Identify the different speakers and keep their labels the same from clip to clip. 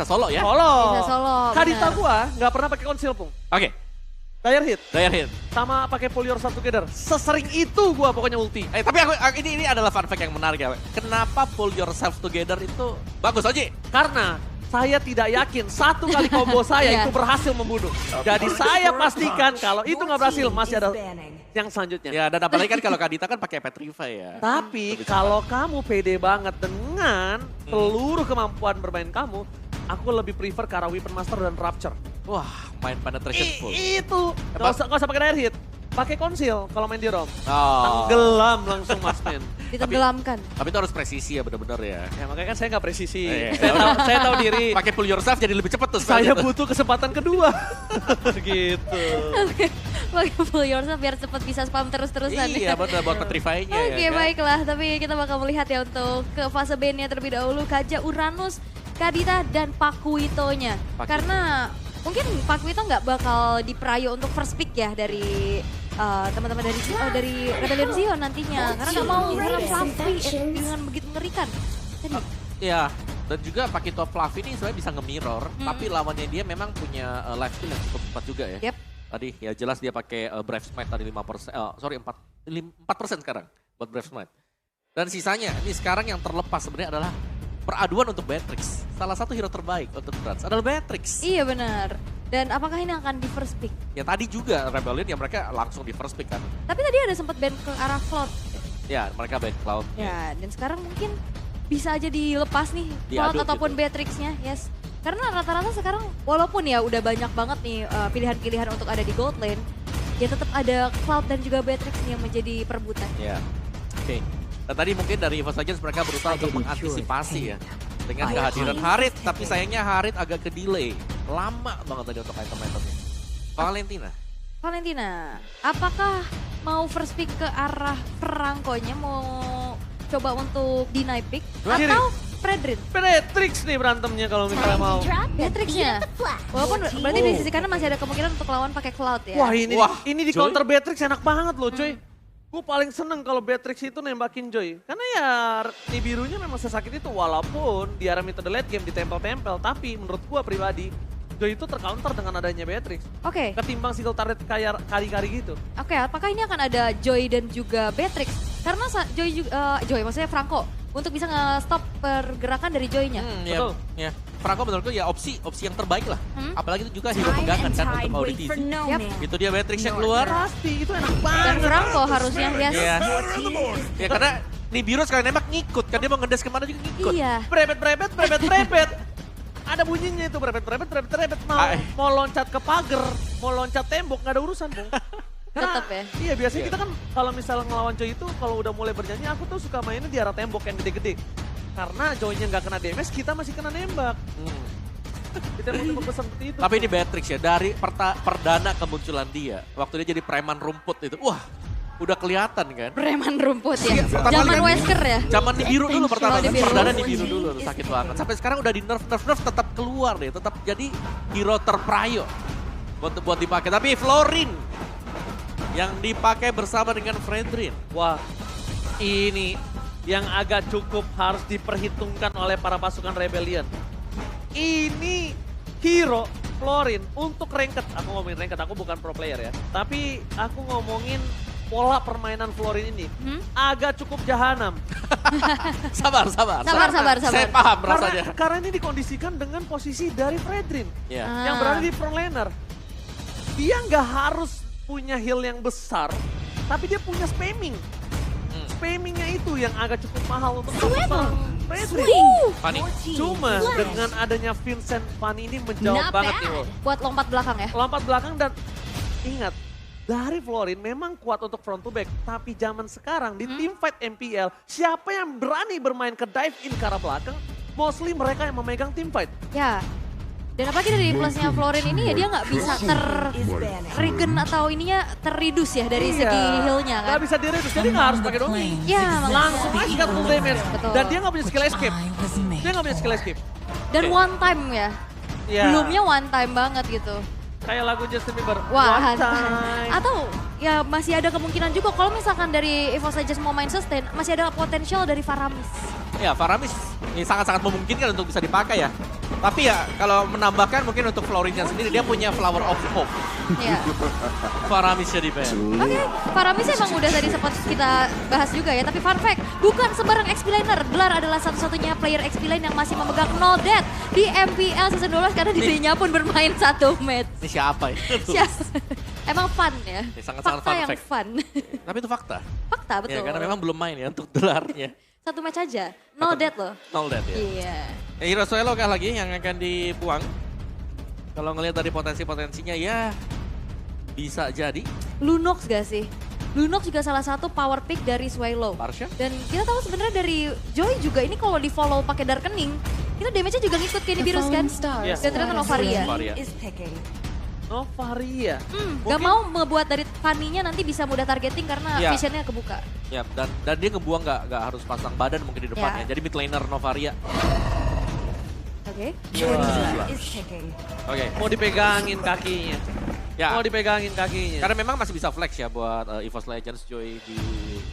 Speaker 1: Bisa solo ya?
Speaker 2: Bisa
Speaker 3: solo.
Speaker 2: Kadita
Speaker 3: bener.
Speaker 2: gua nggak pernah pakai konsil, Pung.
Speaker 1: Oke,
Speaker 2: Dire hit.
Speaker 1: Dire hit.
Speaker 2: Sama pakai pull yourself together. Sesering itu gua pokoknya ulti.
Speaker 1: Tapi ini adalah fun fact yang menarik ya. Kenapa pull yourself together itu bagus aja?
Speaker 2: Karena saya tidak yakin satu kali combo saya
Speaker 3: Iya.
Speaker 2: itu berhasil membunuh. Jadi saya pastikan kalau itu nggak berhasil masih ada yang selanjutnya.
Speaker 1: Ya dan apalagi kan kalau Kadita kan pakai Petrify ya.
Speaker 2: Tapi kalau kamu pede banget dengan seluruh kemampuan bermain kamu, aku lebih prefer ke arah Weapon Master dan Rapture.
Speaker 1: Wah, main penetration full.
Speaker 2: Itu, nggak usah pakai Dire hit. Pakai konsil kalau main di ROM.
Speaker 1: Oh.
Speaker 2: Tenggelam langsung Mas Men.
Speaker 3: Ditenggelamkan.
Speaker 1: Tapi itu harus presisi ya bener-bener ya.
Speaker 2: Ya makanya kan saya nggak presisi.
Speaker 1: Iya.
Speaker 2: Saya tahu diri.
Speaker 1: Pakai pull yourself jadi lebih cepet tuh.
Speaker 2: Saya
Speaker 1: spellnya tuh.
Speaker 2: butuh kesempatan kedua. Gitu.
Speaker 3: Pakai full yourself biar cepet bisa spam terus-terusan.
Speaker 1: Iya bener buat Petrify-nya
Speaker 3: Oke,
Speaker 1: ya kan?
Speaker 3: baiklah. Tapi kita bakal melihat ya untuk ke fase bandnya terlebih dahulu. Kaja, Uranus, Kadita, dan Pakuitonya. Karena mungkin Pakuito nggak bakal diprayo untuk first pick ya dari teman-teman dari Rebellion Zion nantinya. Karena nggak mau serang Fluffy dengan begitu mengerikan. Tadi.
Speaker 1: Iya, dan juga Pakito Fluffy ini sebenarnya bisa nge-mirror, tapi lawannya dia memang punya life steal yang cukup cepat juga ya.
Speaker 3: Yep.
Speaker 1: Tadi ya jelas dia pakai Brave Smite tadi 5%, 4% sekarang buat Brave Smite. Dan sisanya, ini sekarang yang terlepas sebenarnya adalah peraduan untuk Beatrix. Salah satu hero terbaik untuk Trans adalah Beatrix.
Speaker 3: Iya benar. Dan apakah ini akan di first pick?
Speaker 1: Ya tadi juga Rebellion ya mereka langsung di first pick kan.
Speaker 3: Tapi tadi ada sempat ban ke arah Cloud.
Speaker 1: Ya mereka ban Cloud.
Speaker 3: Ya, dan sekarang mungkin bisa aja dilepas nih
Speaker 1: Diaduk
Speaker 3: Cloud ataupun
Speaker 1: gitu.
Speaker 3: Beatrix-nya, yes. Karena rata-rata sekarang walaupun ya udah banyak banget nih pilihan-pilihan untuk ada di gold lane, ya tetap ada Cloud dan juga Beatrix nih yang menjadi perebutan.
Speaker 1: Ya, oke. Dan tadi mungkin dari Evo Legends mereka berusaha untuk mengantisipasi ya. Dengan kehadiran Harit, tapi sayangnya Harit agak ke delay. Lama banget tadi untuk item-itemnya.
Speaker 3: Valentina, apakah mau first pick ke arah Franco-nya, mau coba untuk deny pick,
Speaker 2: Kiri.
Speaker 3: atau Fredrin?
Speaker 2: Beatrix nih berantemnya kalau misalnya mau.
Speaker 3: Beatrix-nya? Walaupun berarti di sisi kanan masih ada kemungkinan untuk lawan pakai Cloud ya?
Speaker 2: Wah ini di
Speaker 1: Joy.
Speaker 2: counter Beatrix enak banget loh cuy. Gue paling seneng kalau Beatrix itu nembakin Joy. Karena ya Nibirunya memang sesakit itu walaupun di arah metode late game ditempel-tempel. Tapi menurut gue pribadi Joy itu tercounter dengan adanya Beatrix.
Speaker 3: Oke.
Speaker 2: Ketimbang single turret kayak kari-kari gitu.
Speaker 3: Oke, apakah ini akan ada Joy dan juga Beatrix? Karena Joy maksudnya Franco untuk bisa nge-stop pergerakan dari Joy-nya.
Speaker 2: Betul.
Speaker 1: Ya. Franco menurutku ya opsi yang terbaik lah.
Speaker 3: Hmm?
Speaker 1: Apalagi itu juga hero pegangan kan untuk ODTC.
Speaker 3: Yap.
Speaker 1: Itu dia Beatrix yang keluar.
Speaker 2: Pasti itu enak
Speaker 3: Dan
Speaker 2: banget.
Speaker 3: Franco harusnya, yes.
Speaker 1: Iya. Ya karena Nibiru sekali nembak ngikut kan dia mau ngedes kemana juga ngikut.
Speaker 3: Iya.
Speaker 2: Brebet. Ada bunyinya itu brebet. Mau loncat ke pagar, mau loncat tembok nggak ada urusan Bung.
Speaker 3: Tetep ya.
Speaker 2: Iya biasanya kita kan kalau misalnya ngelawan Joy itu kalau udah mulai bernyanyi aku tuh suka mainnya di arah tembok yang gede-gede. Karena Joy-nya nggak kena damage, kita masih kena nembak. Kita mau coba pesan seperti itu.
Speaker 1: Tapi ini Beatrix ya, dari perdana kemunculan dia, waktu dia jadi preman rumput itu, wah udah kelihatan kan.
Speaker 3: Preman rumput ya.
Speaker 1: Iya, pertama
Speaker 3: Zaman
Speaker 1: kali kan-
Speaker 3: Wesker ya.
Speaker 1: Zaman Nibiru dulu pertama,
Speaker 3: Oh, Nibiru.
Speaker 1: perdana Nibiru dulu, sakit banget. Sampai sekarang udah di nerf tetap keluar deh, tetap jadi hero terprayo buat dipakai. Tapi Florin yang dipakai bersama dengan Fredrin.
Speaker 2: Wah, ini yang agak cukup harus diperhitungkan oleh para pasukan Rebellion. Ini hero Florin untuk ranked. Aku ngomongin ranked, aku bukan pro player ya. Tapi aku ngomongin pola permainan Florin ini agak cukup jahanam.
Speaker 1: Sabar. Saya paham rasanya.
Speaker 2: Karena ini dikondisikan dengan posisi dari Fredrin
Speaker 1: Ya.
Speaker 2: yang berada di front laner. Dia nggak harus punya heal yang besar, tapi dia punya spamming. Spammingnya itu yang agak cukup mahal untuk seorang Fredrin.
Speaker 1: Fanny.
Speaker 2: Cuma dengan adanya Vincent Fanny ini menjawab
Speaker 3: Not
Speaker 2: banget
Speaker 3: bad.
Speaker 2: nih Wo.
Speaker 3: Buat lompat belakang ya.
Speaker 2: Lompat belakang dan ingat, dari Florin memang kuat untuk front to back. Tapi zaman sekarang di teamfight MPL, siapa yang berani bermain ke dive in ke arah belakang, mostly mereka yang memegang teamfight.
Speaker 3: Ya. Dan apalagi dari plusnya Florin ini ya dia nggak bisa regen atau ininya terreduce ya dari segi healnya kan.
Speaker 2: Gak bisa direduce, jadi gak harus pakai domi.
Speaker 3: Ya,
Speaker 2: Langsung aja cut full damage.
Speaker 3: Betul.
Speaker 2: Dan dia gak punya skill escape. Dia gak punya skill escape.
Speaker 3: Dan one time ya.
Speaker 2: Ya.
Speaker 3: Belumnya one time banget gitu.
Speaker 2: Kayak lagu Justin Bieber.
Speaker 3: Wah,
Speaker 2: One time.
Speaker 3: atau ya masih ada kemungkinan juga kalau misalkan dari Evo Legends mau main sustain, masih ada potensial dari Faramis.
Speaker 1: Ya Faramis ini sangat-sangat memungkinkan untuk bisa dipakai ya. Tapi ya kalau menambahkan mungkin untuk Florinnya sendiri dia punya Flower of Hope.
Speaker 3: Ya.
Speaker 1: Faramisnya di ban.
Speaker 3: Oke, Faramis emang udah tadi sempat kita bahas juga ya. Tapi fun fact, bukan sembarang XP laner. Gelar adalah satu-satunya player XP lane yang masih memegang 0 death di MPL Season 12 karena dirinya pun bermain satu match.
Speaker 1: Ini siapa ya?
Speaker 3: Emang fun ya?
Speaker 1: Ini sangat-sangat
Speaker 3: Fakta
Speaker 1: fun
Speaker 3: yang
Speaker 1: fact.
Speaker 3: fun.
Speaker 1: Tapi itu fakta.
Speaker 3: Fakta betul.
Speaker 1: Ya, karena memang belum main ya untuk gelarnya.
Speaker 3: Satu match aja, 0 death loh.
Speaker 1: 0 death ya.
Speaker 3: Iya.
Speaker 1: Hero Suelo kah lagi yang akan dibuang? Kalau ngelihat dari potensi-potensinya ya bisa jadi.
Speaker 3: Lunox gak sih? Lunox juga salah satu power pick dari Swallow.
Speaker 1: Parsha?
Speaker 3: Dan kita tahu sebenarnya dari Joy juga ini kalau di follow pakai Darkening, itu damage-nya juga ngikut kayak di Virus kan?
Speaker 2: Iya.
Speaker 3: Dan ternyata Novaria.
Speaker 1: Novaria.
Speaker 2: Novaria.
Speaker 3: Gak mau ngebuat dari Fanny-nya nanti bisa mudah targeting karena
Speaker 1: Iya.
Speaker 3: visionnya kebuka.
Speaker 1: Ya, dan dia ngebuang nggak harus pasang badan mungkin di depannya.
Speaker 3: Ya.
Speaker 1: Jadi mid laner Novaria.
Speaker 3: Oke.
Speaker 1: Oke.
Speaker 2: Mau dipegangin kakinya.
Speaker 1: Ya.
Speaker 2: Mau dipegangin kakinya.
Speaker 1: Karena memang masih bisa flex ya buat EVOS Legends Joy di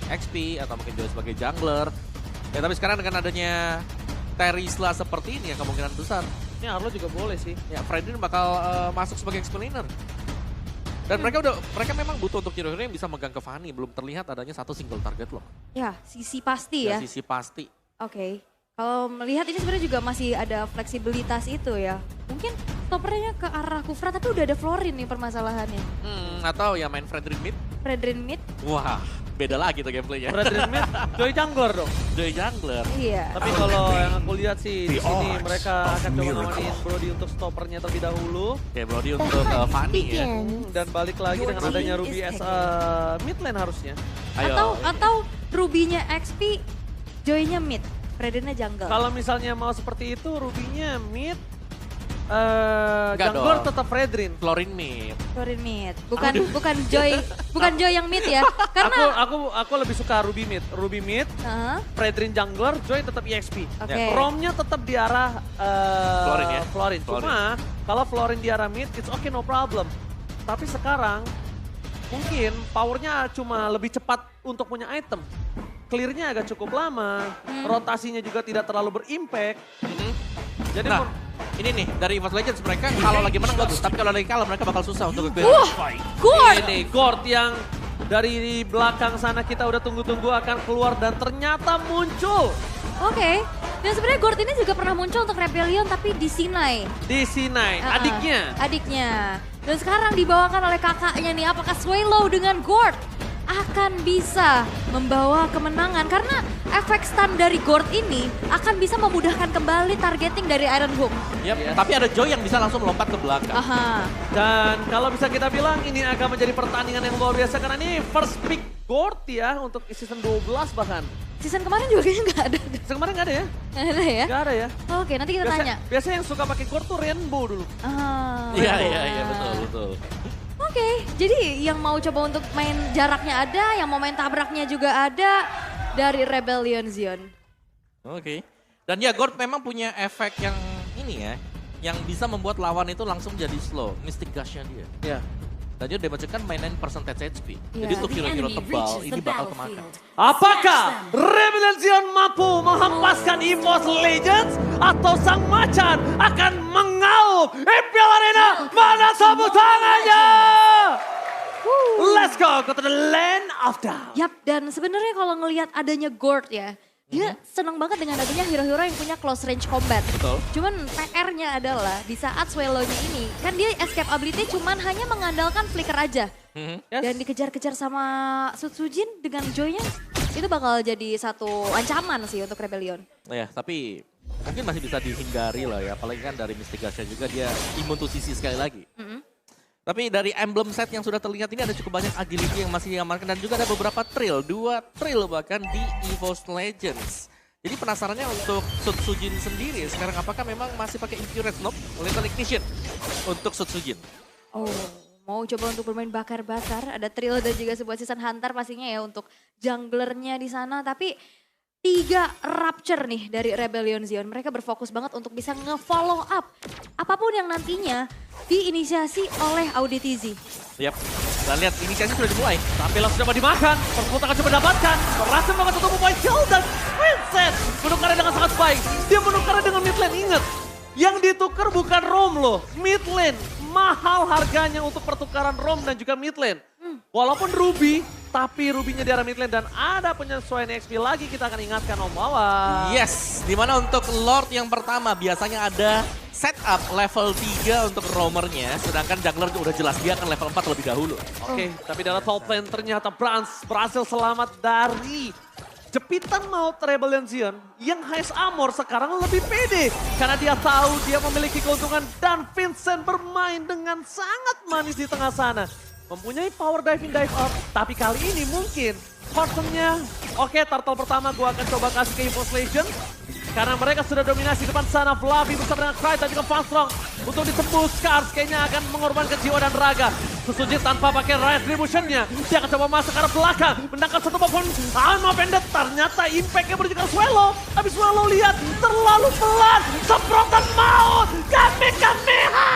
Speaker 1: XP atau mungkin Joy sebagai jungler. Ya tapi sekarang dengan adanya Terisla seperti ini ya kemungkinan besar.
Speaker 2: Ini Arlo juga boleh sih.
Speaker 1: Ya Fredrin bakal masuk sebagai XP laner. Dan mereka memang butuh untuk hero-hero yang bisa megang ke Fanny. Belum terlihat adanya satu single target loh.
Speaker 3: Ya, sisi pasti ya.
Speaker 1: Sisi pasti.
Speaker 3: Oke. Kalau melihat ini sebenarnya juga masih ada fleksibilitas itu ya. Mungkin stoppernya ke arah Kufra tapi udah ada Florin nih permasalahannya.
Speaker 1: Atau ya main Fredrin mid.
Speaker 3: Fredrin mid.
Speaker 1: Wah, beda lagi tuh gameplaynya.
Speaker 2: Fredrin mid, Joy jungler dong.
Speaker 1: Joy jungler.
Speaker 3: Iya.
Speaker 2: Tapi kalau yang aku lihat sih di sini mereka akan coba ngamanin Brody untuk stoppernya terlebih dahulu.
Speaker 1: Oke, Brody untuk Fanny ya.
Speaker 2: Dan balik lagi dengan adanya Ruby as mid lane harusnya.
Speaker 1: Ayo.
Speaker 3: Atau Ruby-nya XP, Joy-nya mid. Fredrinnya jungle.
Speaker 2: Kalau misalnya mau seperti itu Ruby-nya mid,
Speaker 1: Enggak
Speaker 2: jungler
Speaker 1: dong.
Speaker 2: tetap Fredrin.
Speaker 1: Florin mid.
Speaker 3: Florin mid. Bukan Joy yang mid ya. Karena
Speaker 2: Aku lebih suka Ruby mid. Ruby mid,
Speaker 3: Heeh.
Speaker 2: Fredrin jungler, Joy tetap EXP.
Speaker 3: Oke.
Speaker 2: Romnya tetap di arah
Speaker 1: Florin ya?
Speaker 2: Florin. Cuma kalau Florin di arah mid, it's okay no problem. Tapi sekarang mungkin powernya cuma lebih cepat untuk punya item. Clearnya agak cukup lama, rotasinya juga tidak terlalu berimpact. Jadi
Speaker 1: Nah, ini nih dari EVOS Legends mereka kalau lagi menang bagus, tapi kalau lagi kalah mereka bakal susah untuk nge-clear.
Speaker 3: Gord!
Speaker 2: ini Gord yang dari belakang sana kita udah tunggu-tunggu akan keluar dan ternyata muncul
Speaker 3: Oke. Dan sebenarnya Gord ini juga pernah muncul untuk Rebellion tapi di Sinai.
Speaker 2: di Sinai, adiknya.
Speaker 3: Adiknya. Dan sekarang dibawakan oleh kakaknya nih. Apakah Swallow dengan Gord akan bisa membawa kemenangan? Karena efek stun dari Gord ini akan bisa memudahkan kembali targeting dari Iron Hook.
Speaker 1: Yep, tapi ada Joy yang bisa langsung melompat ke belakang.
Speaker 3: Aha.
Speaker 2: Dan kalau bisa kita bilang ini akan menjadi pertandingan yang luar biasa karena ini first pick Gord ya untuk season 12 bahkan.
Speaker 3: Season kemarin juga kayaknya nggak ada.
Speaker 2: Season kemarin nggak ada ya?
Speaker 3: Nggak ada ya?
Speaker 2: Nggak ada ya?
Speaker 3: Oke, nanti kita tanya.
Speaker 2: Biasanya yang suka pakai Gord tuh Rainbow dulu.
Speaker 3: Ah.
Speaker 1: Iya, betul.
Speaker 3: Oke, jadi yang mau coba untuk main jaraknya ada, yang mau main tabraknya juga ada dari Rebellion Zion.
Speaker 1: Oke. Dan ya Gord memang punya efek yang ini ya, yang bisa membuat lawan itu langsung jadi slow. Mystic Gush-nya dia.
Speaker 2: Ya.
Speaker 1: Dan dia damage kan mainin percentage HP.
Speaker 3: Iya.
Speaker 1: Jadi untuk hero-hero tebal ini bakal kemakan.
Speaker 2: Apakah Rebellion Zion mampu menghempaskan EVOS Legends atau sang macan akan mengaup MPL Arena? Mana tepuk tangannya? Let's go to the land of down.
Speaker 3: Yap, dan sebenarnya kalau ngelihat adanya Gord ya, dia senang banget dengan adanya hero-hero yang punya close range combat.
Speaker 1: Betul.
Speaker 3: Cuman PR-nya adalah di saat Swallow-nya ini, kan dia escape ability cuman hanya mengandalkan flicker aja.
Speaker 2: Yes.
Speaker 3: Dan dikejar-kejar sama Sutsujin dengan Joy-nya, itu bakal jadi satu ancaman sih untuk Rebellion.
Speaker 1: Ya, tapi mungkin masih bisa dihindari lah ya. Apalagi kan dari Mystic Gush-nya juga dia imun to CC sekali lagi. Tapi dari emblem set yang sudah terlihat ini ada cukup banyak agility yang masih diamankan dan juga ada beberapa trill, 2 trill bahkan di EVOS Legends. Jadi penasarannya untuk Sutsujin sendiri sekarang apakah memang masih pakai Infuriate Snob, Lethal Ignition untuk Sutsujin.
Speaker 3: Oh, mau coba untuk bermain bakar-bakar, ada trill dan juga sebuah season hunter pastinya ya untuk junglernya di sana. Tapi 3 rapture nih dari Rebellion Zion. Mereka berfokus banget untuk bisa nge-follow up apapun yang nantinya diinisiasi oleh Auditizi.
Speaker 1: Yap, dan lihat inisiasi sudah dimulai.
Speaker 2: Tampilan sudah mau dimakan, Perkut akan coba dapatkan. Berhasil melakukan satu point kill dan Princess menukarnya dengan sangat baik. Dia menukarnya dengan mid lane, ingat. Yang ditukar bukan roam loh, mid lane. Mahal harganya untuk pertukaran roam dan juga mid lane. Walaupun Ruby, tapi Ruby-nya di arah mid lane dan ada penyesuaian XP lagi kita akan ingatkan Om Wawan.
Speaker 1: Yes, dimana untuk Lord yang pertama biasanya ada setup level 3 untuk roamernya, sedangkan jungler udah jelas dia akan level 4 lebih dahulu.
Speaker 2: Oke, tapi dalam top lane ternyata Brans berhasil selamat dari jepitan maut Rebellion Zion yang Highest Armor sekarang lebih pede. Karena dia tahu dia memiliki keuntungan dan Vincent bermain dengan sangat manis di tengah sana. Mempunyai power dive in dive out, tapi kali ini mungkin Hortonnya, oke turtle pertama gue akan coba kasih ke Evos Legend. Karena mereka sudah dominasi depan sana, Fluffy bersama dengan Cry dan juga Funstrong. Untuk ditembus, Scars kayaknya akan mengorbankan jiwa dan raga. Susujin tanpa pakai Retribution-nya. Dia akan coba masuk ke arah belakang. Mendangkan satu pohon Alma Pendant. Ternyata impact-nya menuju ke Swallow. Tapi Swallow lihat terlalu pelan. Semprotan maut. Kamehameha.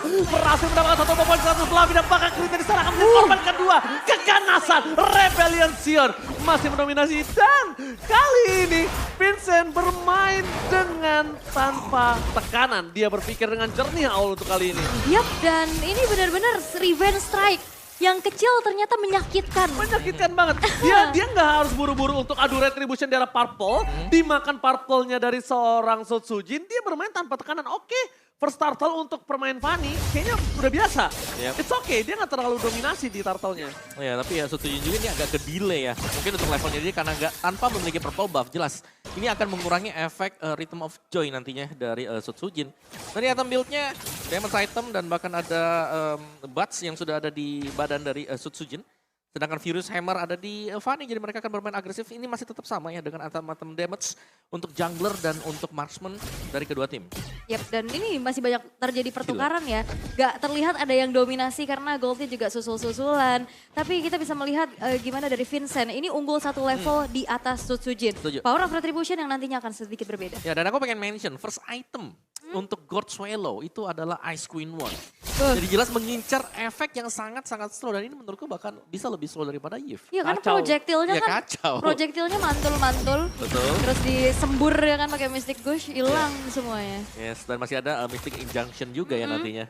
Speaker 2: Berhasil mendapatkan satu pohon satu Fluffy dan bahkan Krita di sana akan menjadi korban kedua. Keganasan Rebellion Zion masih mendominasi. Dan kali ini Vincent bermain dengan tanpa tekanan. Dia berpikir dengan jernih awal untuk kali ini.
Speaker 3: Yap, dan ini benar-benar revenge strike. Yang kecil ternyata menyakitkan.
Speaker 2: Menyakitkan banget. Dia nggak harus buru-buru untuk adu retribution di arah purple. Dimakan purple-nya dari seorang Sotsujin. Dia bermain tanpa tekanan. Oke. First turtle untuk permain Fanny kayaknya udah biasa.
Speaker 1: Yep.
Speaker 2: It's okay, dia nggak terlalu dominasi di turtle-nya.
Speaker 1: Ya, tapi ya Sotsujin juga ini agak ke delay ya. Mungkin untuk levelnya dia karena tanpa memiliki purple buff jelas. Ini akan mengurangi efek Rhythm of Joy nantinya dari Sotsujin. Dari item build-nya, damage item dan bahkan ada buds yang sudah ada di badan dari Sotsujin. Sedangkan Furious Hammer ada di Fanny, jadi mereka akan bermain agresif. Ini masih tetap sama ya dengan item-item damage untuk jungler dan untuk marksman dari kedua tim.
Speaker 3: Yap, dan ini masih banyak terjadi pertukaran ya. Gak terlihat ada yang dominasi karena goldnya juga susul-susulan. Tapi kita bisa melihat gimana dari Vincent. Ini unggul satu level di atas Sotsujin.
Speaker 1: Setuju.
Speaker 3: Power of Retribution yang nantinya akan sedikit berbeda.
Speaker 1: Ya, dan aku pengen mention first item untuk God Swallow itu adalah Ice Queen One. Jadi jelas mengincar efek yang sangat-sangat slow dan ini menurutku bahkan bisa lebih slow daripada Yves.
Speaker 3: Iya kan
Speaker 2: Kacau.
Speaker 3: projectile-nya
Speaker 1: Ya,
Speaker 3: kan,
Speaker 1: kacau.
Speaker 3: projectile-nya mantul-mantul.
Speaker 1: Betul.
Speaker 3: Terus disembur ya kan pakai Mystic Gush, hilang semuanya.
Speaker 1: Yes, dan masih ada Mystic Injunction juga ya nantinya.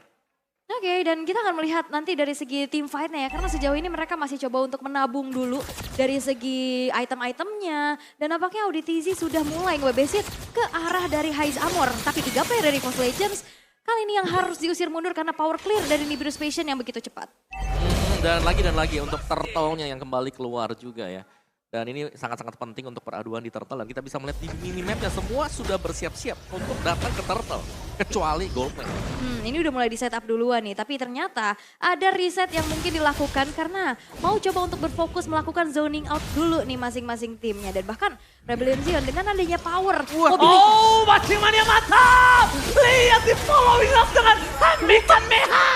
Speaker 3: Oke, dan kita akan melihat nanti dari segi team fight-nya ya. Karena sejauh ini mereka masih coba untuk menabung dulu dari segi item-itemnya. Dan nampaknya AudiTZ sudah mulai ngebesit ke arah dari Highest Armor. Tapi 3 player dari Force Legends kali ini yang harus diusir mundur karena power clear dari Nibiru's Passion yang begitu cepat.
Speaker 1: Dan lagi untuk turtle-nya yang kembali keluar juga ya. Dan ini sangat-sangat penting untuk peraduan di turtle dan kita bisa melihat di minimapnya semua sudah bersiap-siap untuk datang ke turtle. Kecuali Goldman.
Speaker 3: Ini udah mulai di setup duluan nih, tapi ternyata ada reset yang mungkin dilakukan karena mau coba untuk berfokus melakukan zoning out dulu nih masing-masing timnya. Dan bahkan Rebellion Zion dengan adanya power.
Speaker 2: Oh, Machimania mantap! Lihat di following up dengan Kamehameha!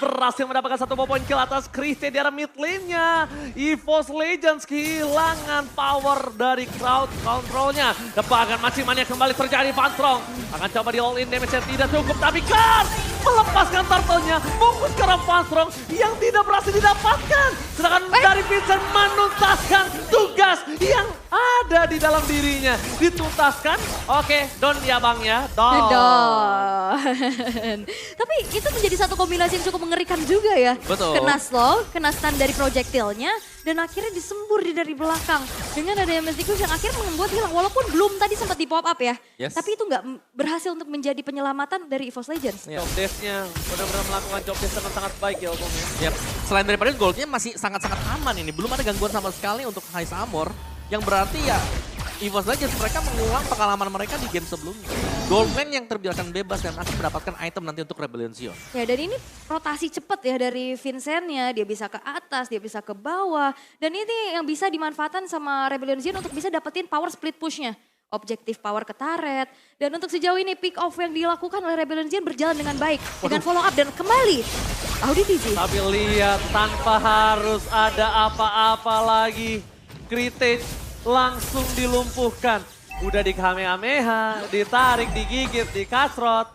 Speaker 2: Berhasil mendapatkan satu poin kill atas Christie di arah mid lane-nya. EVOS Legends kehilangan power dari crowd control-nya. Bahkan Machimania kembali terjadi, Funstrong akan coba di all in, damage yang tidak cukup. Tapi Kars melepaskan turtle-nya, fokus ke arah Funstrong yang tidak berhasil didapatkan. Sedangkan dari Vincent menuntaskan tugas yang ada di dalam dirinya. Dituntaskan, oke, don ya bang ya, don.
Speaker 3: Tapi itu menjadi satu kombinasi yang cukup mengerikan juga ya.
Speaker 1: Betul.
Speaker 3: Kena slow, kena stun dari projectile-nya, dan akhirnya disembur dari belakang. Dengan adanya Mystic Gush yang akhirnya membuat hilang. Walaupun belum tadi sempat di pop up ya.
Speaker 1: Yes.
Speaker 3: Tapi itu nggak berhasil untuk menjadi penyelamatan dari EVOS Legends.
Speaker 1: Ya.
Speaker 2: Job desk-nya benar-benar melakukan job desk dengan sangat baik ya Om ya.
Speaker 1: Yep. Selain daripada goldnya masih sangat-sangat aman ini. Belum ada gangguan sama sekali untuk Highest Armor. Yang berarti ya EVOS Legends mereka mengulang pengalaman mereka di game sebelumnya. Goldman yang terbiarkan bebas dan akan mendapatkan item nanti untuk Rebellion Zion.
Speaker 3: Ya, dan ini rotasi cepat ya dari Vincent-nya. Dia bisa ke atas, dia bisa ke bawah. Dan ini yang bisa dimanfaatkan sama Rebellion Zion untuk bisa dapetin power split push-nya. Objektif power ke turret. Dan untuk sejauh ini pick off yang dilakukan oleh Rebellion Zion berjalan dengan baik. Dengan follow up dan kembali AudiTZ.
Speaker 2: Tapi lihat tanpa harus ada apa-apa lagi. Kritage langsung dilumpuhkan. Udah di Kamehameha, ditarik, digigit, dikasrot.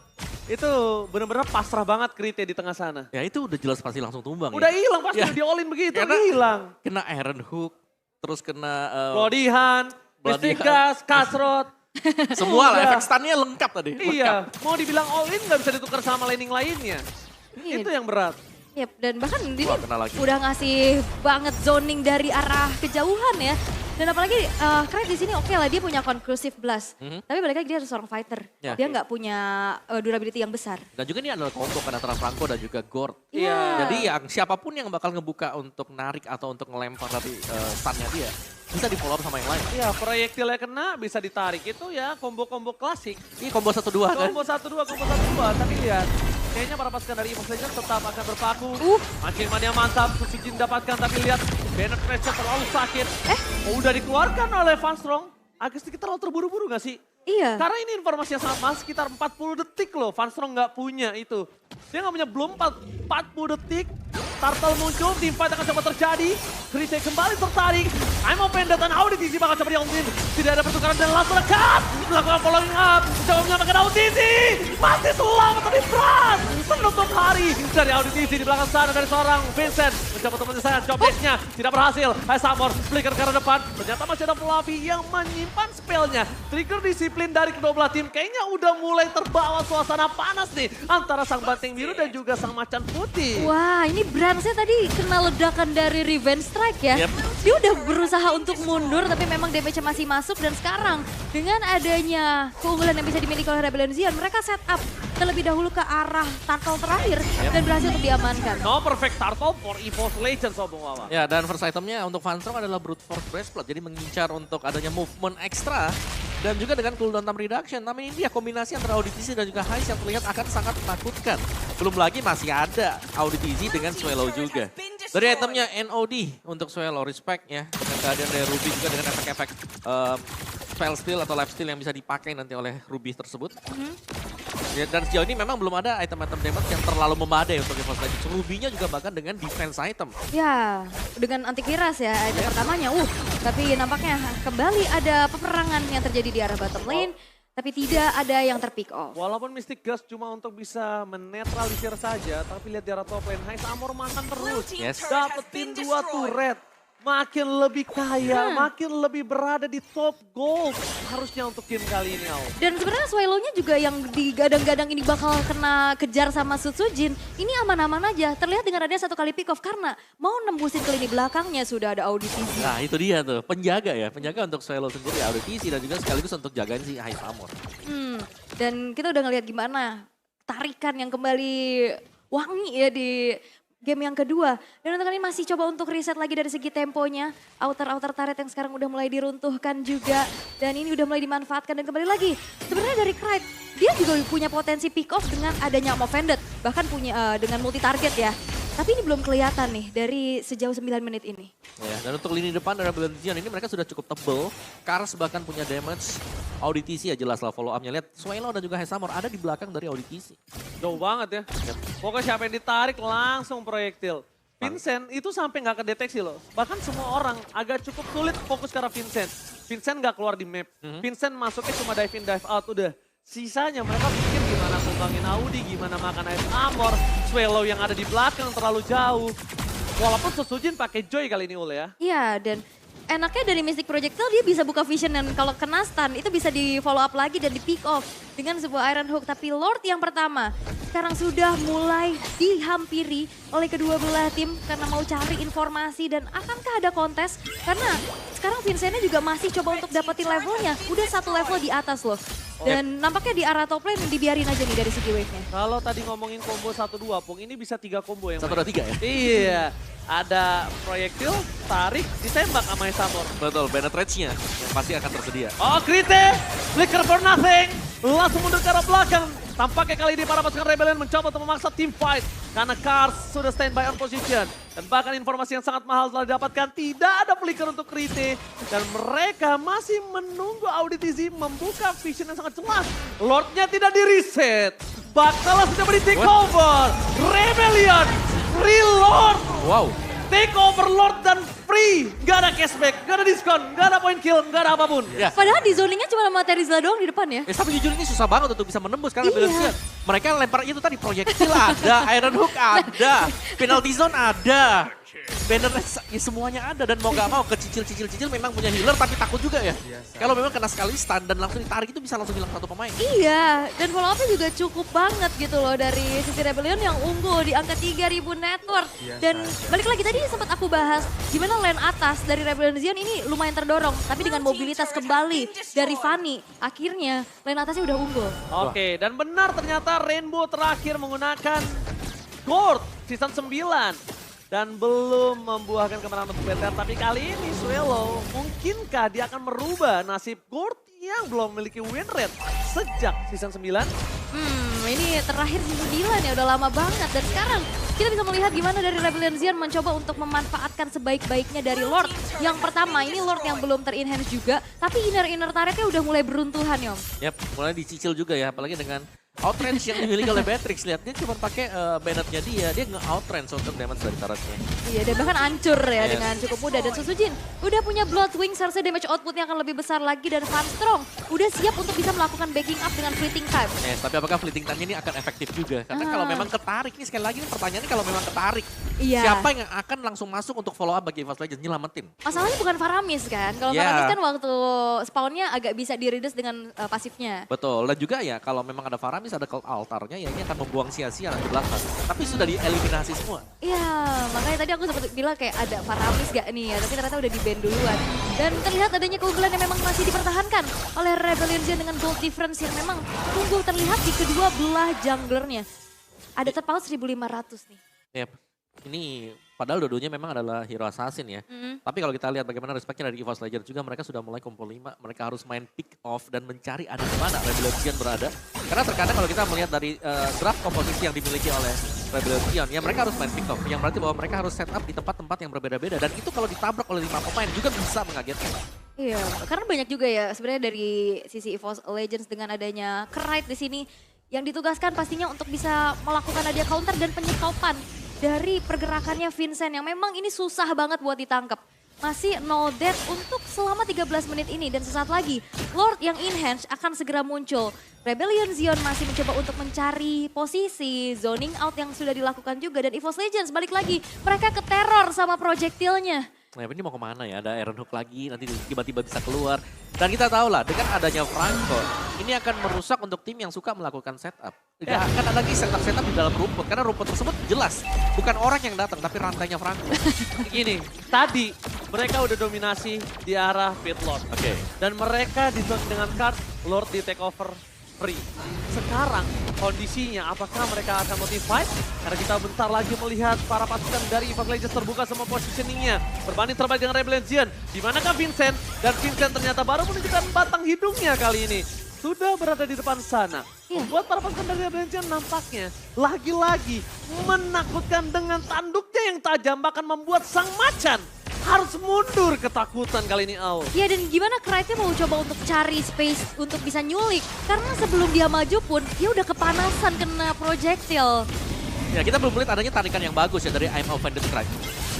Speaker 2: Itu benar-benar pasrah banget Krite di tengah sana.
Speaker 1: Ya itu udah jelas pasti langsung tumbang
Speaker 2: Udah
Speaker 1: ya.
Speaker 2: hilang, pasti
Speaker 1: Ya.
Speaker 2: udah di-all-in begitu,
Speaker 1: Karena
Speaker 2: hilang.
Speaker 1: Kena Iron Hook, terus kena...
Speaker 2: Bloody Hand, Mystic Gas, Kasrot.
Speaker 1: Semua lah, efek stunnya lengkap tadi.
Speaker 2: Iya, mau dibilang all in nggak bisa ditukar sama laning lainnya.
Speaker 3: Iya.
Speaker 2: Itu yang berat.
Speaker 3: Yep, dan bahkan ini
Speaker 1: Wah, kena lagi.
Speaker 3: udah ngasih banget zoning dari arah kejauhan ya. Dan apalagi Kraid di sini oke lah dia punya conclusive blast. Tapi balik lagi dia harus seorang fighter.
Speaker 1: Ya.
Speaker 3: Dia nggak punya durability yang besar.
Speaker 1: Dan juga ini adalah combo kan antara Franco dan juga Gord.
Speaker 3: Iya.
Speaker 1: Jadi yang siapapun yang bakal ngebuka untuk narik atau untuk ngelempar dari stunnya dia, bisa di follow up sama yang lain.
Speaker 2: Iya, proyektilnya kena bisa ditarik itu ya combo-combo klasik.
Speaker 1: Ini combo 1-2 kan?
Speaker 2: Combo 1-2, combo 1-2. Tapi lihat, kayaknya para pasukan dari Evo Legends tetap akan berpaku. Makin mania mantap, Susujin dapatkan. Tapi lihat, Bennett Pressure terlalu sakit. Oh, udah dikeluarkan oleh Van Strong. Agak sedikit terlalu terburu-buru gak sih?
Speaker 3: Iya.
Speaker 2: Karena ini informasi yang sangat mahal, sekitar 40 detik loh. Van Strong nggak punya itu. Dia nggak punya belum 40 detik. Turtle muncul, teamfight akan coba terjadi. Krite kembali tertarik. I'm open dan audisi bakal coba diomongin. Tidak ada pertukaran dan langsung dekat. Melakukan following up. Coba menyamakan audisi. Masih selamat tapi berat. Menutup hari dari audisi di belakang sana dari seorang Vincent. Mencoba untuk menyelesaikan job desk-nya. Tidak berhasil. Hai Samor, flicker ke arah depan. Ternyata masih ada Fluffy yang menyimpan spellnya. Trigger disiplin dari kedua belah tim. Kayaknya udah mulai terbawa suasana panas nih. Antara sang banteng biru dan juga sang macan putih.
Speaker 3: Wah, ini Bransnya tadi kena ledakan dari Revenge Strike ya.
Speaker 1: Yep.
Speaker 3: Dia udah berusaha untuk mundur tapi memang damage-nya masih masuk. Dan sekarang dengan adanya keunggulan yang bisa dimiliki oleh Rebellion Zion, mereka set up terlebih dahulu ke arah turtle terakhir dan berhasil untuk diamankan.
Speaker 2: No perfect turtle for Evo Legends, Bung Wawa.
Speaker 1: Ya, dan first itemnya untuk Van Strong adalah Brute Force Breastplate. Jadi mengincar untuk adanya movement ekstra. Dan juga dengan cooldown time reduction. Namun ini dia kombinasi antara Auditisi dan juga Heist yang terlihat akan sangat menakutkan. Belum lagi masih ada Auditisi dengan Swallow juga. Dari itemnya NOD untuk Swallow, respect ya. Dan keadaan dari Ruby juga dengan efek-efek spell steal atau life steal yang bisa dipakai nanti oleh Ruby tersebut. Ya, dan sejauh ini memang belum ada item-item damage yang terlalu memadai untuk Evo Legends. Ruby-nya juga bahkan dengan defense item.
Speaker 3: Ya, dengan antivirus ya item pertamanya. Tapi nampaknya kembali ada peperangan yang terjadi di arah bottom lane. Tapi tidak ada yang terpick off.
Speaker 2: Walaupun Mystic Gust cuma untuk bisa menetralisir saja, tapi lihat di arah top lane, Heist Amor mantan terus.
Speaker 1: Yes.
Speaker 2: Dapetin 2 turret. Makin lebih kaya, makin lebih berada di top gold. Harusnya untuk game kali ini, Al.
Speaker 3: Dan sebenarnya Swallow-nya juga yang digadang-gadang ini bakal kena kejar sama Sutsujin. Ini aman-aman aja. Terlihat dengan adanya satu kali pick off karena mau nembusin ke lini belakangnya sudah ada audisi.
Speaker 1: Nah itu dia tuh, penjaga ya. Penjaga untuk Swallow sendiri, Auditisi dan juga sekaligus untuk jagain si Heist Amor.
Speaker 3: Dan kita udah ngelihat gimana tarikan yang kembali wangi ya di game yang kedua. Dan untuk kali ini masih coba untuk reset lagi dari segi temponya. Outer turret yang sekarang udah mulai diruntuhkan juga. Dan ini udah mulai dimanfaatkan dan kembali lagi. Sebenarnya dari Kraid, dia juga punya potensi pick off dengan adanya Offended. Bahkan punya dengan multi target ya. Tapi ini belum kelihatan nih dari sejauh 9 menit ini.
Speaker 1: Ya, dan untuk lini depan dari Rebellion Zion ini mereka sudah cukup tebel. Kars bahkan punya damage. Auditisi ya jelas lah follow up-nya. Lihat Swallow dan juga Heist Amor ada di belakang dari Auditisi.
Speaker 2: Jauh banget ya. Pokoknya siapa yang ditarik langsung proyektil. Vincent itu sampai nggak kedeteksi loh. Bahkan semua orang agak cukup sulit fokus ke arah Vincent. Vincent nggak keluar di map. Vincent masuknya cuma dive in, dive out udah. Sisanya mereka pikir gimana kembangin Audi, gimana makan Heist Amor. Swallow yang ada di belakang terlalu jauh. Walaupun Susujin pakai Joy kali ini Ul ya.
Speaker 3: Iya, dan enaknya dari Mystic Projectile dia bisa buka vision dan kalau kena stun itu bisa di follow up lagi dan di pick off dengan sebuah Iron Hook. Tapi Lord yang pertama sekarang sudah mulai dihampiri oleh kedua belah tim karena mau cari informasi dan akankah ada kontes? Karena sekarang Vincentnya juga masih coba untuk dapetin levelnya, udah satu level di atas loh. Dan nampaknya di arah top lane dibiarin aja nih dari segi wave-nya.
Speaker 2: Kalau tadi ngomongin combo 1-2, Pung, ini bisa 3 combo yang
Speaker 1: 1, 2, 3 ya?
Speaker 2: Iya, ada proyektil, tarik, ditembak sama Heist Amor.
Speaker 1: Betul, penetrate-nya yang pasti akan tersedia.
Speaker 2: Oh, Krite, flicker for nothing, langsung mundur ke arah belakang. Tampaknya kali ini para pasukan Rebellion mencoba untuk memaksa team fight. Karena Kars sudah standby on position. Dan bahkan informasi yang sangat mahal telah didapatkan. Tidak ada flicker untuk Krite. Dan mereka masih menunggu Auditisi membuka vision yang sangat jelas. Lordnya tidak di-reset. Bakal sudah di take over. Rebellion, free Lord.
Speaker 1: Wow.
Speaker 2: Take over Lord dan free. Gak ada cashback, gak ada diskon, gak ada point kill, gak ada apapun.
Speaker 1: Ya.
Speaker 3: Padahal di zoningnya cuma sama Terizla doang di depan ya.
Speaker 1: Tapi jujur ini susah banget untuk bisa menembus karena
Speaker 3: Iya.
Speaker 1: Rebellion. Mereka lempar itu tadi proyektil ada, Iron Hook ada, penalty zone ada. bannernya ya semuanya ada dan mau gak mau kecicil memang punya healer tapi takut juga ya. Kalau memang kena sekali stun dan langsung ditarik itu bisa langsung hilang satu pemain.
Speaker 3: Iya, dan follow up-nya juga cukup banget gitu loh dari sisi Rebellion yang unggul di angka 3000 net worth. Dan balik lagi tadi sempat aku bahas gimana lane atas dari Rebellion Zion ini lumayan terdorong. Tapi dengan mobilitas kembali dari Fanny, akhirnya lane atasnya udah unggul.
Speaker 2: Oke, dan benar ternyata Rainbow terakhir menggunakan Gord season 9. Dan belum membuahkan kemenangan untuk BTR. Tapi kali ini Swallow, mungkinkah dia akan merubah nasib Gord yang belum memiliki win rate sejak season 9?
Speaker 3: Ini terakhir season 9 ya, udah lama banget. Dan sekarang kita bisa melihat gimana dari Rebellion Zion mencoba untuk memanfaatkan sebaik-baiknya dari Lord. Yang pertama, ini Lord yang belum ter-enhance juga. Tapi inner turretnya udah mulai beruntuhan, Yom.
Speaker 1: Yap, mulai dicicil juga ya, apalagi dengan outrange yang dimiliki oleh Beatrix. Lihat, dia cuma pakai bannetnya dia nge-outrange untuk damage dari turretnya.
Speaker 3: Iya, dan bahkan hancur ya dengan cukup mudah. Dan Susujin udah punya Bloodwing, seharusnya damage outputnya akan lebih besar lagi. Dan Van Strong udah siap untuk bisa melakukan backing up dengan fleeting time.
Speaker 1: Tapi apakah fleeting time ini akan efektif juga? Karena kalau memang ketarik, ini sekali lagi pertanyaannya kalau memang ketarik.
Speaker 3: Iya.
Speaker 1: Siapa yang akan langsung masuk untuk follow up bagi EVOS Legends, nyelamatin?
Speaker 3: Masalahnya bukan Faramis kan. Kalau Faramis kan waktu spawnnya agak bisa di-reduce dengan pasifnya.
Speaker 1: Betul, dan juga ya kalau memang ada Faramis, ada cult altarnya ya ini akan membuang sia-sia nanti belakang. Tapi sudah dieliminasi semua.
Speaker 3: Iya, makanya tadi aku sempat bilang kayak ada Faramis gak nih ya, tapi ternyata udah di-ban duluan. Dan terlihat adanya keunggulan yang memang masih dipertahankan oleh Rebellion Zion dengan gold difference yang memang unggul terlihat di kedua belah junglernya. Ada terpaut 1.500 nih.
Speaker 1: Yep. Ini padahal dua-duanya memang adalah hero assassin ya. Tapi kalau kita lihat bagaimana respeknya dari EVOS Legends juga, mereka sudah mulai kumpul 5. Mereka harus main pick off dan mencari ada di mana Rebellion Zion berada. Karena terkadang kalau kita melihat dari draft komposisi yang dimiliki oleh Rebellion Zion, ya mereka harus main pick off. Yang berarti bahwa mereka harus set up di tempat-tempat yang berbeda-beda. Dan itu kalau ditabrak oleh 5 pemain juga bisa mengagetkan.
Speaker 3: Iya, karena banyak juga ya sebenarnya dari sisi EVOS Legends dengan adanya Krite di sini yang ditugaskan pastinya untuk bisa melakukan ada counter dan penyetopan dari pergerakannya Vincent yang memang ini susah banget buat ditangkap. Masih no death untuk selama 13 menit ini dan sesaat lagi Lord yang enhance akan segera muncul. Rebellion Zion masih mencoba untuk mencari posisi, zoning out yang sudah dilakukan juga dan EVOS Legends balik lagi mereka ke teror sama projektilnya.
Speaker 1: Nah ini mau kemana ya, ada Iron Hook lagi, nanti tiba-tiba bisa keluar. Dan kita tahu lah, dengan adanya Franco, ini akan merusak untuk tim yang suka melakukan setup. Tidak akan ada lagi setup di dalam rumput, karena rumput tersebut jelas bukan orang yang datang, tapi rantainya Franco.
Speaker 2: Gini, tadi mereka udah dominasi di arah pit Lord.
Speaker 1: Oke.
Speaker 2: Dan mereka ditutup dengan card Lord di take over free. Sekarang kondisinya apakah mereka akan motivied? Karena kita bentar lagi melihat para pasukan dari EVOS Legends terbuka semua positioningnya. Berbanding terbaik dengan Rebellion Zion. Dimanakah Vincent? Dan Vincent ternyata baru menunjukkan batang hidungnya kali ini. Sudah berada di depan sana. Membuat para pasukan dari Rebellion Zion nampaknya lagi-lagi menakutkan dengan tanduknya yang tajam. Bahkan membuat sang macan harus mundur ketakutan kali ini Au.
Speaker 3: Ya dan gimana Krite mau coba untuk cari space untuk bisa nyulik. Karena sebelum dia maju pun dia udah kepanasan kena projectile.
Speaker 1: Ya kita belum melihat adanya tarikan yang bagus ya dari I'm Offended Strike.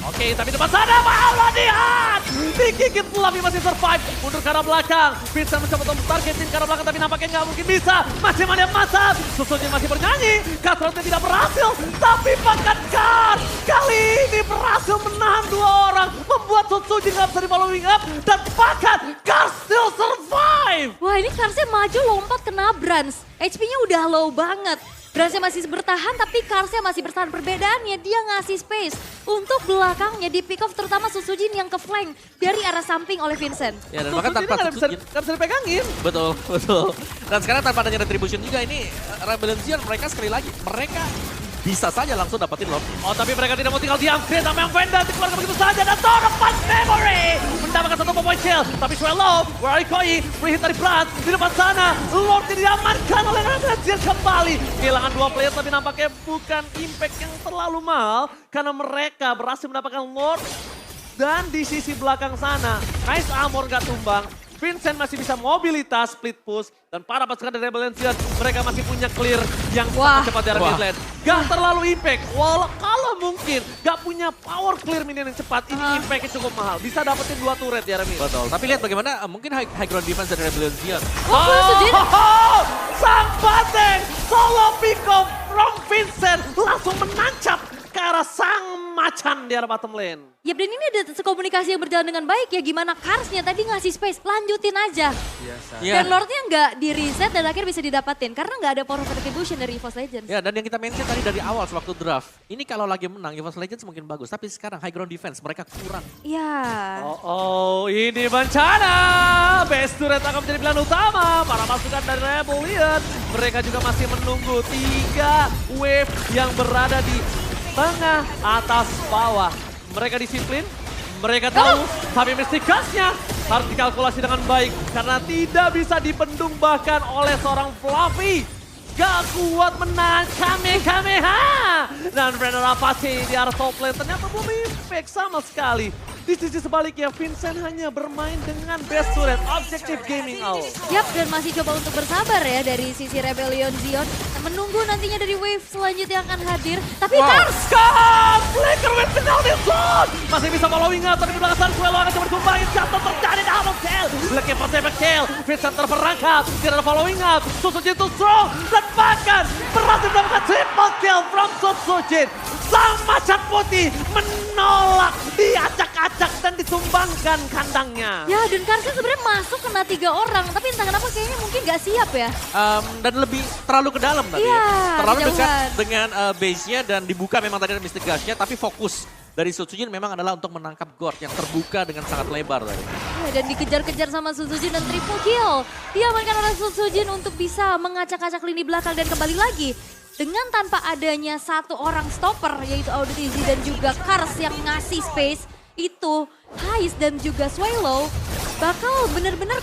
Speaker 2: Oke, tapi depan sana malah lihat. Digigit Fluffy masih survive. Mundur ke arah belakang. Vincent mencoba untuk targetin ke arah belakang tapi nampaknya nggak mungkin bisa. Masih mana masa. Susujin masih bernyanyi. Cutthroatnya tidak berhasil. Tapi bahkan Kars kali ini berhasil menahan 2 orang. Membuat Susujin nggak bisa di-following up. Dan bahkan Kars still survive.
Speaker 3: Wah ini Karsnya maju lompat kena Brans. HP-nya udah low banget. Bransnya masih bertahan tapi Karsnya masih bertahan. Perbedaannya dia ngasih space untuk belakangnya di pick off terutama Susujin yang ke flank dari arah samping oleh Vincent.
Speaker 1: Ya dan bahkan tanpa
Speaker 2: Susujin nggak bisa dipegangin.
Speaker 1: Betul, betul. Dan sekarang tanpa adanya retribution juga ini Rebellion Zion mereka sekali lagi mereka bisa saja langsung dapetin Lord.
Speaker 2: Oh tapi mereka tidak mau tinggal diam. Dia sama yang Venda dikeluarkan begitu saja dan Torpan Memory mendapatkan 1 point kill. Tapi Swallow, Warikoi, free hit dari Brand di depan sana. Lord diamankan oleh Rebellion Zion kembali. Kehilangan 2 player tapi nampaknya bukan impact yang terlalu mahal. Karena mereka berhasil mendapatkan Lord. Dan di sisi belakang sana, Nice Armor gak tumbang. Vincent masih bisa mobilitas, split push. Dan para pasukan dari Rebellion Zion, mereka masih punya clear yang sangat cepat dari mid lane. Gak terlalu impact, walau kalau mungkin gak punya power clear minion yang cepat, ini impactnya cukup mahal. Bisa dapetin 2 turret ya Remy.
Speaker 1: Betul, tapi lihat bagaimana mungkin high ground defense dari Rebellion Zion.
Speaker 2: Sang Bateng, solo pick off from Vincent, langsung menancap ke ke arah sang macan di arah bottom lane.
Speaker 3: Ya dan ini ada komunikasi yang berjalan dengan baik ya. Gimana Karsnya tadi ngasih space, lanjutin aja.
Speaker 4: Biasa.
Speaker 1: Iya.
Speaker 3: Dan Lordnya nggak di reset dan akhirnya bisa didapatin. Karena nggak ada power of retribution dari EVOS Legends.
Speaker 1: Ya, dan yang kita mention tadi dari awal sewaktu draft. Ini kalau lagi menang, EVOS Legends mungkin bagus. Tapi sekarang high ground defense mereka kurang.
Speaker 3: Iya.
Speaker 2: Oh, ini bencana. Base turret akan menjadi pilihan utama. Para pasukan dari Rebellion. Mereka juga masih menunggu 3 wave yang berada di tengah, atas, bawah. Mereka disiplin, mereka tahu, tapi Mystic Gust-nya harus dikalkulasi dengan baik. Karena tidak bisa dibendung bahkan oleh seorang Fluffy. Gak kuat menahan Kamehameha. Dan Brenner Apache di arah top lane ternyata belum impact sama sekali. Di sisi sebaliknya, Vincent hanya bermain dengan best turret, Objective Gaming Owl.
Speaker 3: Yap, dan masih coba untuk bersabar ya dari sisi Rebellion Zion. Menunggu nantinya dari wave selanjutnya yang akan hadir. Tapi Kars!
Speaker 2: Kars! Flicker with penalty zone! Masih bisa following up, tapi di belakang sana Suelo akan coba dikumpulin. Jatuh terjadi double kill. Looking for seven kill. Vincent terperangkap, tidak ada following up. Susujin to strong, dan bahkan berhasil mendapatkan triple kill from Susujin. Sang macan putih menolak, diacak-acak dan ditumbangkan kandangnya.
Speaker 3: Ya, dan Karsnya sebenarnya masuk kena 3 orang. Tapi entah kenapa kayaknya mungkin nggak siap ya.
Speaker 1: Dan lebih terlalu ke dalam tadi
Speaker 3: Iya,
Speaker 1: ya. Terlalu dekat
Speaker 3: kejauhan.
Speaker 1: dengan base-nya dan dibuka memang tadi ada Mystic Gust-nya. Tapi fokus dari Sutsujin memang adalah untuk menangkap Gord yang terbuka dengan sangat lebar tadi.
Speaker 3: Ya, dan dikejar-kejar sama Susujin dan triple kill. Diamankan oleh Susujin untuk bisa mengacak-acak lini belakang dan kembali lagi. Dengan tanpa adanya satu orang stopper yaitu Auditizi dan juga Kars yang ngasih space. Itu Hais dan juga Swallow bakal benar-benar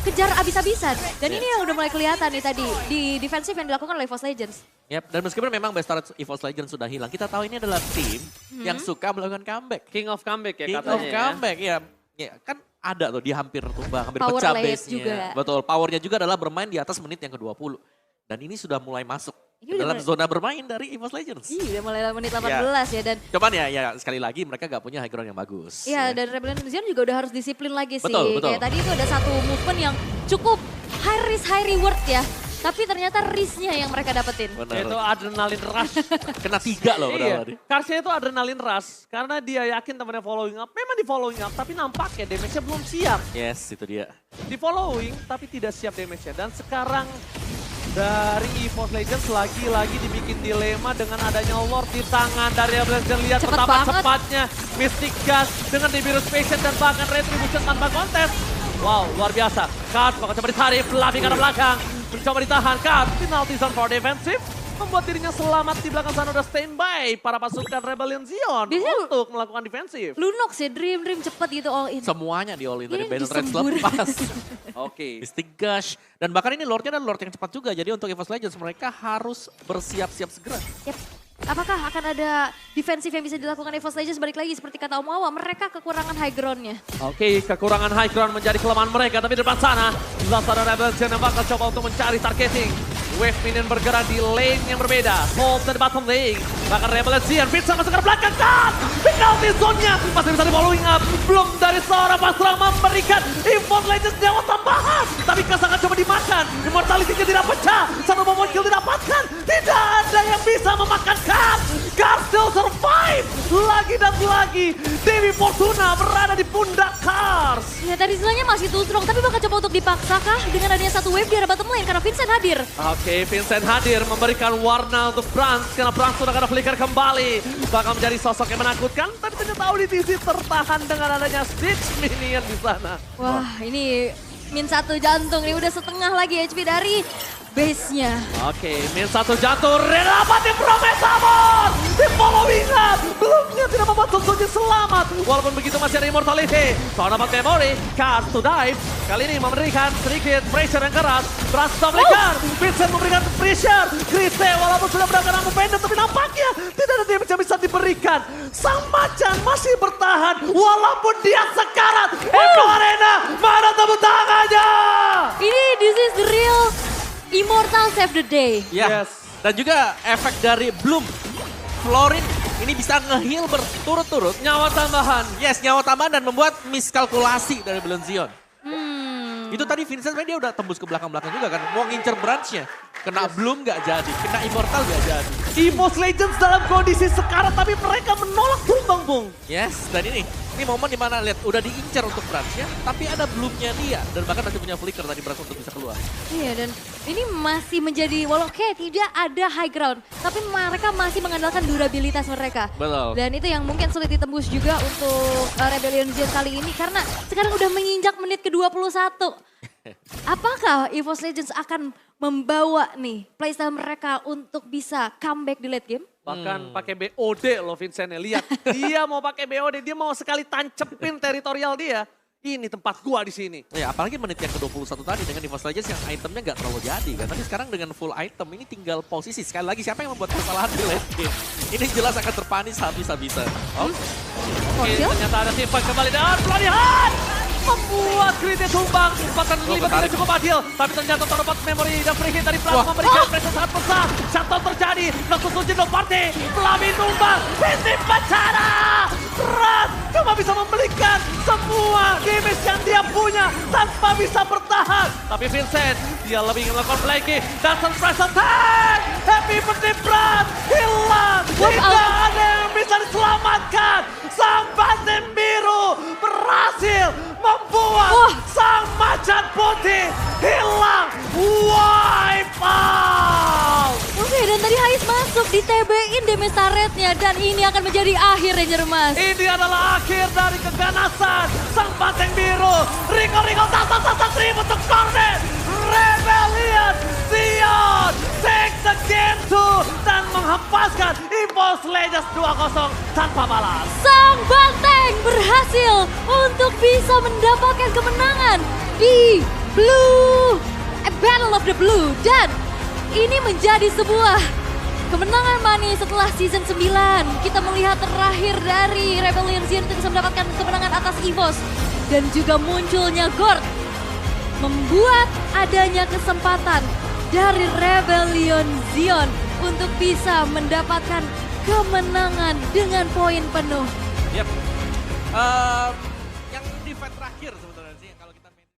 Speaker 3: kejar abis-abisan. Dan ini yang udah mulai kelihatan nih tadi di defensif yang dilakukan oleh EVOS Legends.
Speaker 1: Yap, dan meskipun memang best turret EVOS Legends sudah hilang, kita tahu ini adalah tim yang suka melakukan comeback.
Speaker 2: King of comeback ya
Speaker 1: King
Speaker 2: katanya.
Speaker 1: of comeback, ya. Ya, kan ada tuh dia hampir tumbang, hampir
Speaker 3: Power
Speaker 1: pecah
Speaker 3: late
Speaker 1: base-nya.
Speaker 3: juga.
Speaker 1: Betul, powernya juga adalah bermain di atas menit yang ke-20. Dan ini sudah mulai masuk
Speaker 3: Ini udah
Speaker 1: dalam
Speaker 3: mulai-
Speaker 1: zona bermain dari EVOS Legends.
Speaker 3: Iya, mulai menit 18 ya dan
Speaker 1: Cuman ya sekali lagi mereka gak punya high ground yang bagus.
Speaker 3: iya dan Rebellion Zion juga udah harus disiplin lagi sih.
Speaker 1: Betul, betul.
Speaker 3: Kayak tadi itu ada satu movement yang cukup high risk high reward ya. Tapi ternyata risknya yang mereka dapetin.
Speaker 1: Benar.
Speaker 2: Itu adrenalin rush.
Speaker 1: Kena 3 loh padahal
Speaker 2: Iya,
Speaker 1: tadi.
Speaker 2: Karsnya itu adrenalin rush. Karena dia yakin temannya following up. Memang di following up, tapi nampaknya damage-nya belum siap.
Speaker 1: Yes, itu dia.
Speaker 2: Di following, tapi tidak siap damage-nya. Dan sekarang dari EVOS Legends lagi-lagi dibikin dilema dengan adanya Lord di tangan dari Legends. Lihat
Speaker 3: Cepet
Speaker 2: betapa
Speaker 3: banget.
Speaker 2: cepatnya Mystic Gust dengan Debirus Patient dan bahkan Retribution tanpa kontes. Wow, luar biasa. Kart bakal coba ditarik, Fluffy ke arah belakang. Mencoba ditahan, Kart penalty zone for defensive. Membuat dirinya selamat di belakang sana, udah standby para pasukan Rebellion Zion
Speaker 3: Biasanya-
Speaker 2: untuk melakukan defensif.
Speaker 3: Lunox ya, dream cepet gitu all in.
Speaker 1: Semuanya di all in dari
Speaker 3: Ini
Speaker 1: Battle Threads
Speaker 3: disembur.
Speaker 1: lepas.
Speaker 2: Oke.
Speaker 1: Mystic Gush. Dan bahkan ini Lordnya adalah Lord yang cepat juga. Jadi untuk EVOS Legends mereka harus bersiap-siap segera.
Speaker 3: Yep. Apakah akan ada defensif yang bisa dilakukan EVOS Legends balik lagi seperti kata Om Awa, mereka kekurangan high ground-nya.
Speaker 2: Oke, kekurangan high ground menjadi kelemahan mereka. Tapi di depan sana, Lazada Rebellion yang bakal coba untuk mencari targeting. Wave minion bergerak di lane yang berbeda. Hold dari bottom lane. Bahkan Rebellion, Pizza masuk ke belakang. Cut! Penalty zone-nya masih bisa di following up. Belum dari seorang pasrang memberikan EVOS Legends nyawa tambahan. Tapi Kasangan coba dimakan. Immortality-nya tidak pecah. Satu moment kill didapatkan. Tidak ada yang bisa memakan Cut. Cut still survive. Lagi dan lagi. Dewi Fortuna berada di pundak Kars.
Speaker 3: Ya tadi istilahnya masih too strong, tapi bakal coba untuk dipaksa kah dengan adanya satu wave di arah bottom lane karena Vincent hadir.
Speaker 2: Oke, Vincent hadir memberikan warna untuk Brans karena Brans sudah kena flicker kembali. Bakal menjadi sosok yang menakutkan, tapi ternyata Auditizi tertahan dengan adanya Stitch Minion di sana.
Speaker 3: Wah ini min 1 jantung, ini udah setengah lagi HP dari base-nya.
Speaker 2: Oke, min 1 jatuh, dapat di Promesamon! Di following up! Belumnya tidak membuat Susujin selamat. Walaupun begitu masih ada Immortality. Soal dapat memory, Card to dive. Kali ini memberikan sedikit pressure yang keras. Brans memberikan, Vincent memberikan pressure. Chrise walaupun sudah berangkat namun pendek, tapi nampaknya tidak ada damage yang bisa diberikan. Sang macan masih bertahan walaupun dia sekarat. Echo Arena, mana tepuk tangannya?
Speaker 3: Ini this is the real Immortal Save the Day.
Speaker 1: Ya.
Speaker 2: Yes.
Speaker 1: Dan juga efek dari Bloom. Florin ini bisa nge-heal berturut-turut.
Speaker 2: Nyawa tambahan.
Speaker 1: Yes, nyawa tambahan dan membuat miskalkulasi dari Rebellion Zion.
Speaker 3: Hmm.
Speaker 1: Itu tadi Vincent sebenarnya dia udah tembus ke belakang-belakang juga kan. Mau ngincer branch-nya. Kena Bloom nggak jadi, kena Immortal nggak jadi.
Speaker 2: EVOS Legends dalam kondisi sekarat tapi mereka menolak tumbang, Bung.
Speaker 1: Yes, dan ini momen dimana lihat udah diincar untuk Brans-nya, tapi ada Bloom-nya dia. Dan bahkan masih punya flicker tadi Brans untuk bisa keluar.
Speaker 3: Iya, dan ini masih menjadi, walau kayak tidak ada high ground, tapi mereka masih mengandalkan durabilitas mereka.
Speaker 1: Betul.
Speaker 3: Dan itu yang mungkin sulit ditembus juga untuk Rebellion Zen kali ini, karena sekarang udah menginjak menit ke-21. Apakah EVOS Legends akan membawa nih playstyle mereka untuk bisa comeback di late game?
Speaker 2: Bahkan pakai BOD loh Vincent ya. Lihat, dia mau pakai BOD, dia mau sekali tancepin teritorial dia. Ini tempat gua di sini.
Speaker 1: Ya apalagi menit yang ke-21 tadi dengan EVOS Legends yang itemnya nggak terlalu jadi kan. Tapi sekarang dengan full item ini tinggal posisi. Sekali lagi siapa yang membuat kesalahan di late game? Ini jelas akan terpanis habis-habisan. Oh.
Speaker 2: Oke, ternyata ada Tifa kembali dan pelarihan membuat Gridnya tumbang. Kesempatan kelima tidak cukup adil. Tapi ternyata terdapat memori dan free hit dari Plasma memberikan pressure sangat besar. Shutdown terjadi. Noctus Legend of Party. Flamin tumbang. Vincent Bacana. Ras cuma bisa membelikan semua damage yang dia punya tanpa bisa bertahan. Tapi Vincent, dia lebih ingin melakukan flanking dan surprise attack. Happy birthday Brand. Hilang. Tidak ada yang bisa diselamatkan. Sang Batin Biru berhasil membuat sang macan putih hilang. Wipe out.
Speaker 3: Oke, dan tadi Hais masuk di TB-in damage turretnya, dan ini akan menjadi akhir Ranger Emas.
Speaker 2: Ini adalah akhir dari keganasan sang Banteng Biru. Rico tata trip untuk Cornet. Rebellion Sion takes the game to dan menghempaskan EVOS Legends 2-0 tanpa balas.
Speaker 3: Sang Banteng berhasil untuk bisa mendapatkan kemenangan di Battle of the Blue, dan ini menjadi sebuah kemenangan manis setelah season 9. Kita melihat terakhir dari Rebellion Zen untuk bisa mendapatkan kemenangan atas EVOS, dan juga munculnya Gord membuat adanya kesempatan dari Rebellion Zen untuk bisa mendapatkan kemenangan dengan poin penuh.
Speaker 1: Yep.